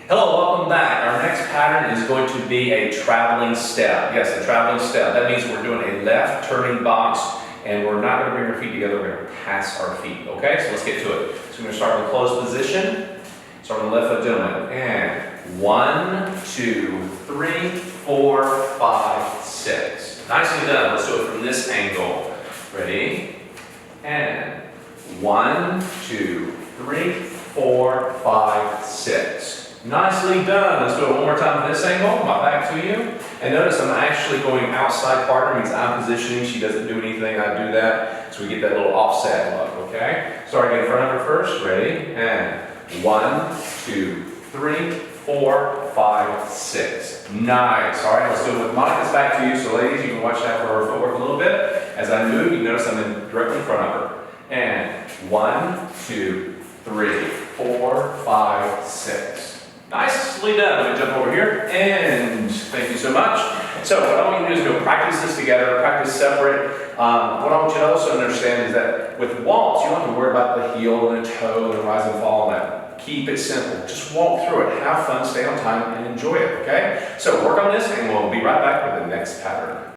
Hello, welcome back. Our next pattern is going to be a traveling step. Yes, a traveling step. That means we're doing a left turning box and we're not going to bring our feet together, we're going to pass our feet. Okay, so let's get to it. So we're going to start with closed position. Start with the left foot gentleman. And 1, 2, 3, 4, 5, 6. Nicely done. Let's do it from this angle. Ready? And 1, 2, 3, 4, 5, 6. Nicely done. Let's do it one more time from this angle. My back to you. And notice I'm actually going outside partner, means I'm positioning. She doesn't do anything. I do that. So we get that little offset look, okay? Start in front of her first. Ready? And 1, 2, 3, 4, 5, 6. Nice. All right, let's do it with Monica's back to you. So ladies, you can watch that for her footwork a little bit. As I move, you notice I'm directly in front of her. And 1, 2, 3, 4, 5, 6. Nicely done. I'm going to jump over here, and thank you so much. So what I want you to do is go practice this together, practice separate. What I want you to also understand is that with waltz, you don't have to worry about the heel and the toe and the rise and fall and that. Keep it simple. Just walk through it. Have fun, stay on time, and enjoy it, okay? So work on this, and we'll be right back with the next pattern.